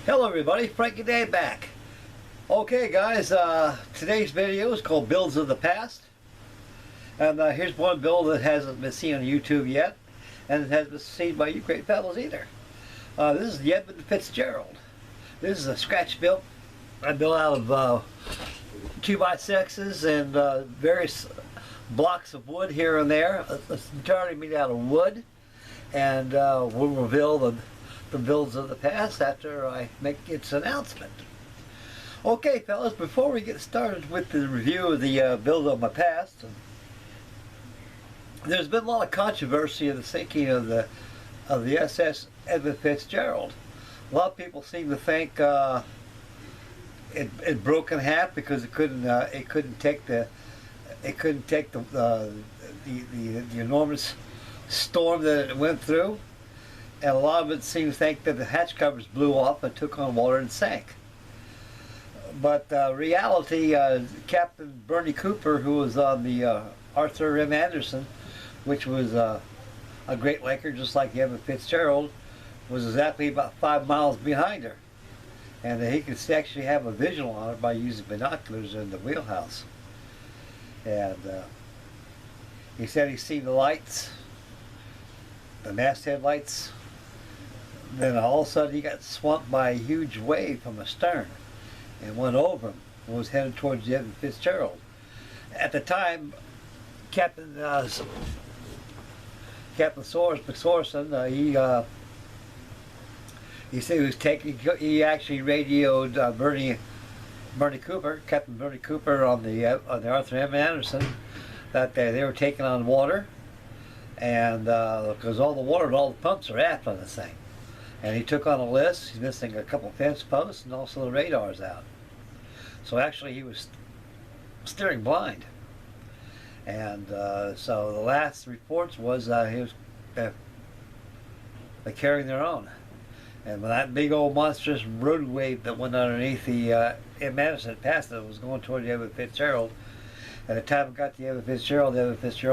Hello everybody, Frankie Day back. Okay guys, today's video is called Builds of the Past. And here's one build that hasn't been seen on YouTube yet. And it hasn't been seen by you great fellows either. This is the Edmond Fitzgerald. This is a scratch built. I built out of 2x6s and various blocks of wood here and there. It's entirely made out of wood. And we'll reveal the builds of the past after I make its announcement. Okay fellas, before we get started with the review of the build of my past, there's been a lot of controversy in the sinking of the SS Edmond Fitzgerald. A lot of people seem to think it broke in half because it couldn't take the enormous storm that it went through. And a lot of it seems to think that the hatch covers blew off and took on water and sank. But reality, Captain Bernie Cooper, who was on the Arthur M. Anderson, which was a Great Laker just like the Edmond Fitzgerald, was exactly about 5 miles behind her. And he could actually have a visual on it by using binoculars in the wheelhouse. And he said he seen the lights, the masthead lights. Then all of a sudden he got swamped by a huge wave from astern and went over him and was headed towards the Edmond Fitzgerald. At the time, Captain McSorson, he said he was taking. He actually radioed Bernie Cooper, Captain Bernie Cooper on the Arthur M. Anderson, that they were taking on water, and because all the water and all the pumps are aft on this thing. And he took on a list. He's missing a couple fence posts and also the radars out. So actually he was steering blind. And so the last reports was he was they're carrying their own. And when that big old monstrous road wave that went underneath the Madison passed it, was going toward the Edmond Fitzgerald. At the time it got to the Edmond Fitzgerald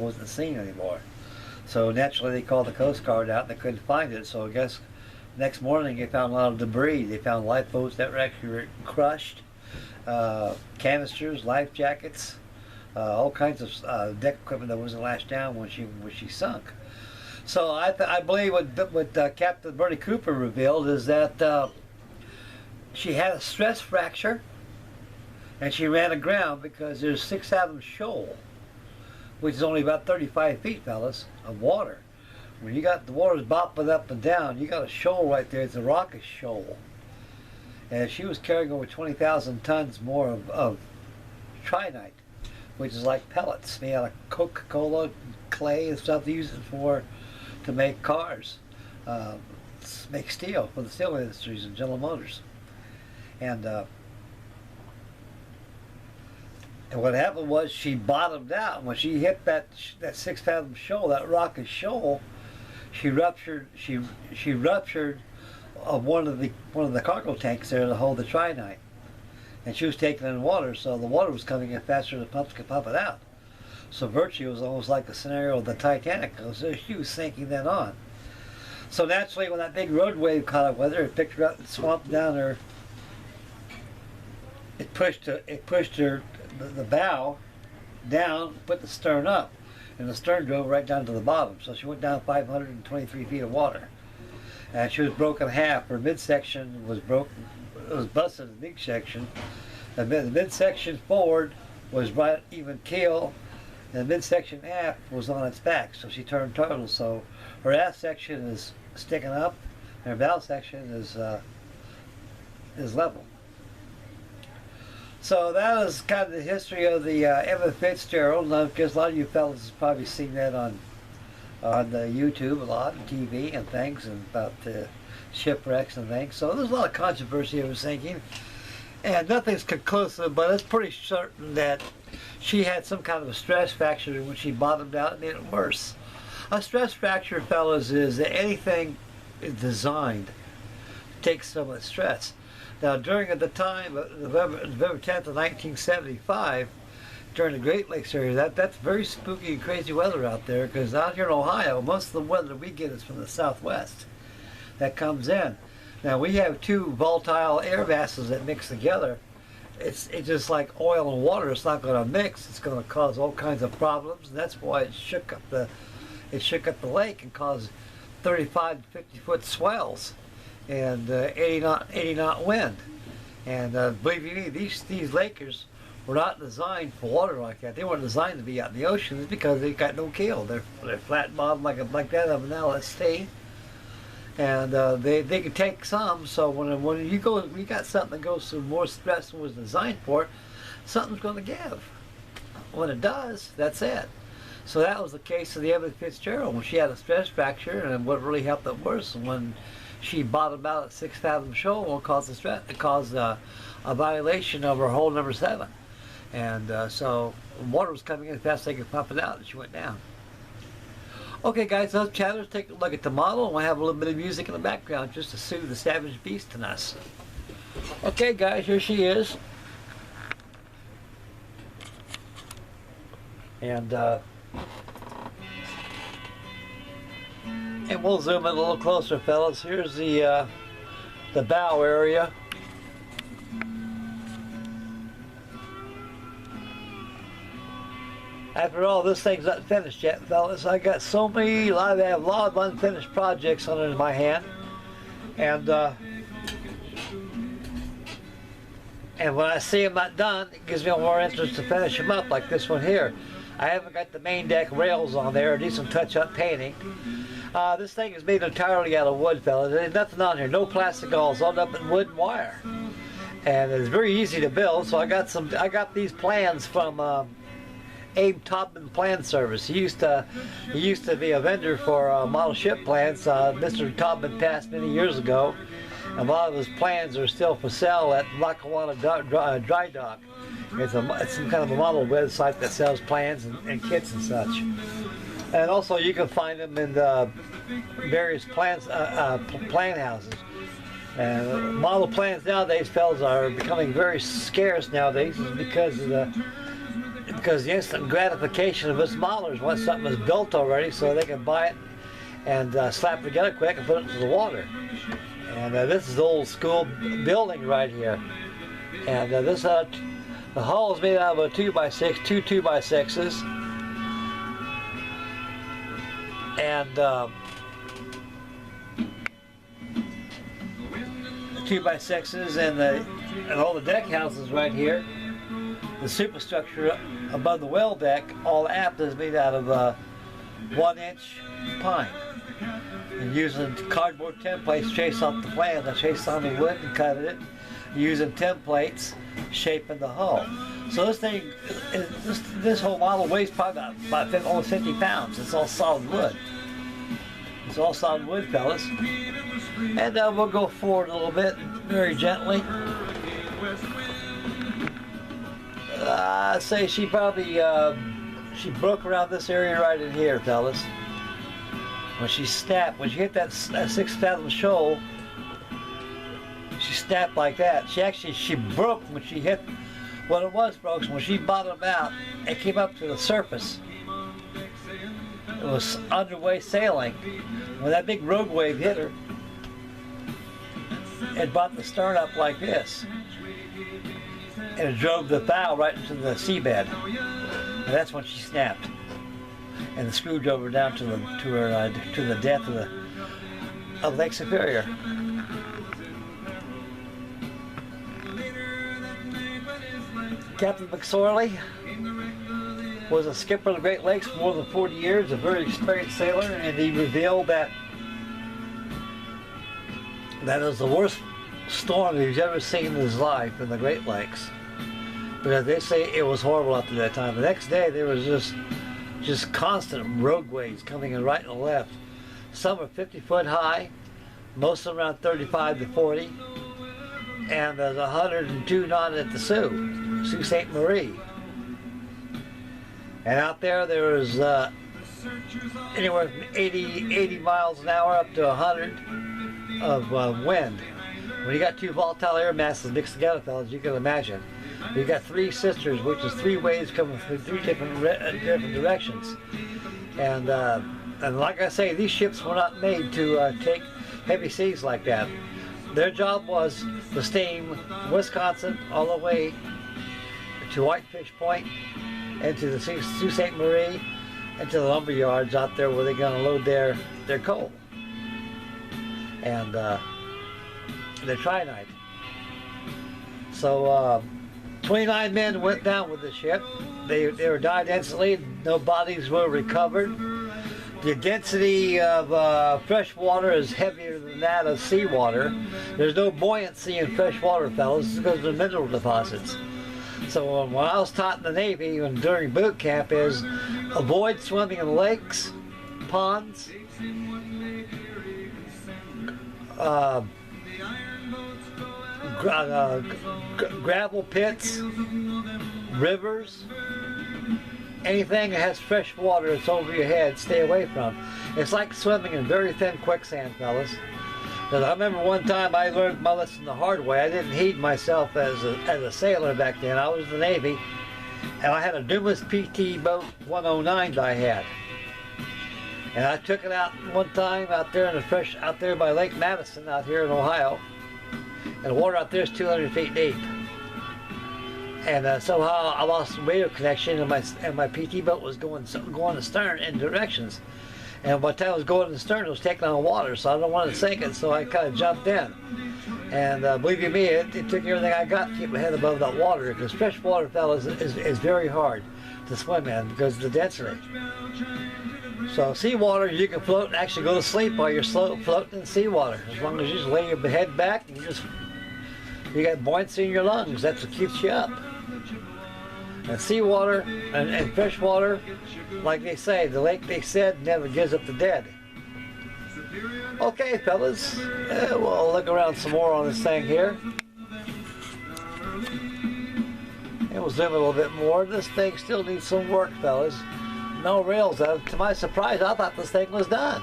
wasn't seen anymore. So naturally they called the Coast Guard out and they couldn't find it. So I guess next morning they found a lot of debris. They found lifeboats that were actually crushed, canisters, life jackets, all kinds of deck equipment that wasn't lashed down when she sunk. So I believe what Captain Bernie Cooper revealed is that she had a stress fracture and she ran aground because there's 6 Fathom Shoal, which is only about 35 feet, fellas, of water. When you got the water's bopping up and down, you got a shoal right there. It's a rocky shoal. And she was carrying over 20,000 tons more of trinite, which is like pellets made out of Coca-Cola, clay, and stuff they use it to make cars, make steel for the steel industries and General Motors. And what happened was she bottomed out. When she hit that 6 Fathom Shoal, that rocky shoal, she ruptured one of the cargo tanks there to hold the trinite, and she was taking in water, so the water was coming in faster than the pumps could pump it out. So virtually it was almost like the scenario of the Titanic. So she was sinking then on. So naturally, when that big road wave caught up with her, it picked her up and swamped down her. It pushed her the bow down, put the stern up. And the stern drove right down to the bottom. So she went down 523 feet of water. And she was broken in half. Her midsection was broken. It was busted in the midsection. The midsection forward was right even keel. And the midsection aft was on its back. So she turned turtle. So her aft section is sticking up. And her bow section is level. So that is kind of the history of the Edmond Fitzgerald. I guess a lot of you fellas have probably seen that on the YouTube a lot, and TV and things, and about shipwrecks and things. So there's a lot of controversy, I was thinking. And nothing's conclusive, but it's pretty certain that she had some kind of a stress fracture when she bottomed out and made it worse. A stress fracture, fellas, is that anything is designed to take so much stress. Now, during the time, November 10th of 1975, during the Great Lakes area, that's very spooky and crazy weather out there, because out here in Ohio, most of the weather we get is from the southwest that comes in. Now we have two volatile air masses that mix together. It's just like oil and water. It's not going to mix. It's going to cause all kinds of problems, and that's why it shook up the lake and caused 35 to 50 foot swells and 80 knot wind. And believe you me, these lakers were not designed for water like that. They weren't designed to be out in the ocean. It's because they've got no keel. They're flat bottom like that of an LST. And they can take some. So when you got something that goes through more stress than was designed for it, something's going to give. When it does, that's it. So that was the case of the Edmond Fitzgerald when she had a stress fracture, and what really helped it worse when she bottomed out at 6 fathom shoal, it caused a violation of her hole number 7. And so water was coming in as fast as they could pump it out, and she went down. Okay, guys, let's chatters take a look at the model, and we'll have a little bit of music in the background just to soothe the savage beast in us. Okay, guys, here she is. And we'll zoom in a little closer, fellas. Here's the bow area. After all, this thing's not finished yet, fellas. I have a lot of unfinished projects under my hand, and when I see them not done, it gives me more interest to finish them up, like this one here. I haven't got the main deck rails on there. I need some touch-up painting. This thing is made entirely out of wood, fellas. There's nothing on here, no plastic, all up in wood and wire, and it's very easy to build. So I got these plans from Abe Taubman Plan Service. He used to be a vendor for model ship plans. Mr. Taubman passed many years ago, and a lot of his plans are still for sale at Lackawanna Dry Dock. It's some kind of a model website that sells plans and kits and such. And also you can find them in the various plan houses. And model plans nowadays, fellas, are becoming very scarce nowadays because of the instant gratification of us modelers want something that's built already so they can buy it and slap it together quick and put it into the water. And this is the old school building right here. And the hull is made out of a 2x6, two 2x6s. And the 2x6s and all the deck houses right here. The superstructure above the well deck, all aft, is made out of 1-inch pine. And using cardboard templates, chase off the plans. I chased on the wood and cut it, using templates, shaping the hull. So this thing, this whole model weighs probably about almost 50 pounds. It's all solid wood. It's all solid wood, fellas. And we'll go forward a little bit, very gently. I'd say she probably she broke around this area right in here, fellas. When she snapped, when she hit that 6 fathom shoal, she snapped like that. She broke when she hit. What it was, folks, when she bottomed out and came up to the surface, it was underway sailing. When that big rogue wave hit her, it brought the stern up like this. And it drove the bow right into the seabed. And that's when she snapped. And the screw drove her down to the depth of Lake Superior. Captain McSorley was a skipper of the Great Lakes for more than 40 years, a very experienced sailor, and he revealed that it was the worst storm he's ever seen in his life in the Great Lakes. Because they say it was horrible up to that time. The next day there was just constant rogue waves coming in right and left. Some are 50 foot high, most of them around 35 to 40, and there's 102 knot at the Sault Ste. Marie. And out there was anywhere from 80 miles an hour up to 100 of wind. When you got two volatile air masses mixed together, fellas, you can imagine. You got 3 sisters, which is 3 waves coming from 3 different directions. And like I say, these ships were not made to take heavy seas like that. their job was to steam Wisconsin all the way to Whitefish Point and to the Sault Ste. Marie and to the lumber yards out there where they're going to load their coal and their trinite. So 29 men went down with the ship. They were died instantly. No bodies were recovered. The density of fresh water is heavier than that of seawater. There's no buoyancy in fresh water, fellas, because of the mineral deposits. So when I was taught in the Navy and during boot camp is avoid swimming in lakes, ponds, gravel pits, rivers, anything that has fresh water that's over your head, stay away from. It's like swimming in very thin quicksand, fellas. Because I remember one time I learned my lesson the hard way. I didn't heed myself as a sailor back then. I was in the Navy, and I had a Dumas PT boat 109 that I had. And I took it out one time out there in the fresh, out there by Lake Madison out here in Ohio. And the water out there is 200 feet deep. And somehow I lost the radio connection, and my PT boat was going astern in directions. And by the time I was going astern, it was taking on water, so I didn't want to sink it, so I kind of jumped in. And believe you me, it took everything I got to keep my head above that water, because fresh water, fellas, is very hard to swim in because of the density. So seawater, you can float and actually go to sleep while you're floating in seawater, as long as you just lay your head back and you got buoyancy in your lungs. That's what keeps you up. And seawater and fresh water, like they say, the lake, they said, never gives up the dead. Okay, fellas, we'll look around some more on this thing here. And we'll zoom a little bit more. This thing still needs some work, fellas. No rails. To my surprise, I thought this thing was done.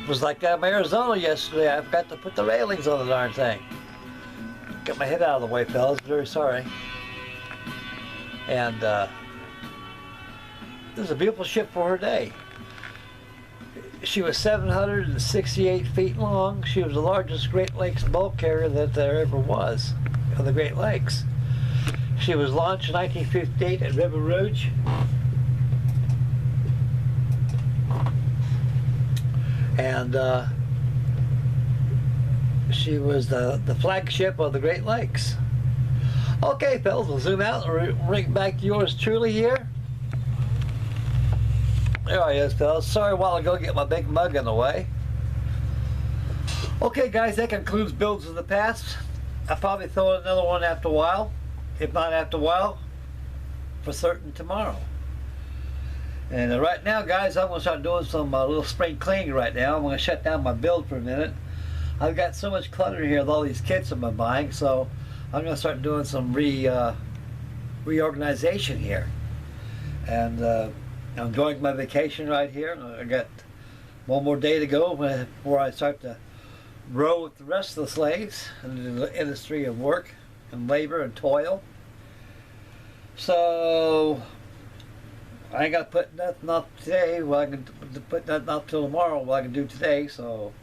It was like that in Arizona yesterday. I forgot to put the railings on the darn thing. Get my head out of the way, fellas. Very sorry. And this is a beautiful ship for her day. She was 768 feet long. She was the largest Great Lakes bulk carrier that there ever was of the Great Lakes. She was launched in 1958 at River Rouge. And she was the flagship of the Great Lakes. Okay, fellas, we'll zoom out and bring back to yours truly here. There he is, fellas. Sorry a while ago to get my big mug in the way. Okay, guys, that concludes Builds of the Past. I'll probably throw another one after a while. If not after a while, for certain tomorrow. And right now, guys, I'm going to start doing some little spring cleaning right now. I'm going to shut down my build for a minute. I've got so much clutter here with all these kits I've been buying, so I'm going to start doing some reorganization here. And I'm enjoying my vacation right here. I got one more day to go before I start to row with the rest of the slaves in the industry of work and labor and toil. So I ain't got to put nothing up today. Well, I can put nothing up till tomorrow. What I can do today. So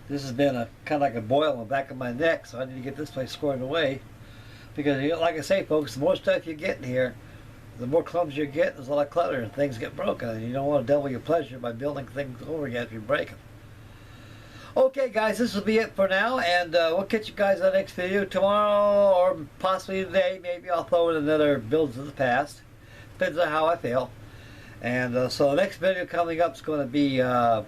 this has been a kind of like a boil on the back of my neck. So I need to get this place squared away, because like I say, folks, the more stuff you get in here, the more clumsy you get. There's a lot of clutter and things get broken, and you don't want to double your pleasure by building things over again if you break them. Okay, guys, this will be it for now, and we'll catch you guys on the next video tomorrow, or possibly today. Maybe I'll throw in another Builds of the Past. Depends on how I feel. And so the next video coming up is going to be the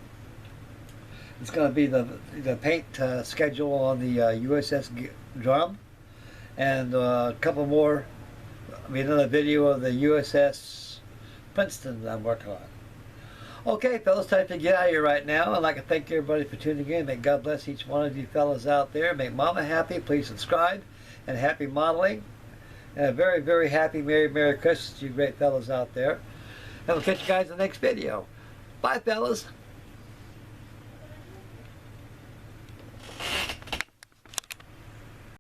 paint schedule on the USS Drum, and a couple more. Another video of the USS Princeton that I'm working on. Okay, fellas, time to get out of here right now. I'd like to thank everybody for tuning in. May God bless each one of you fellas out there. Make Mama happy. Please subscribe. And happy modeling. And a very, very happy Merry Christmas to you great fellas out there. And we'll catch you guys in the next video. Bye, fellas.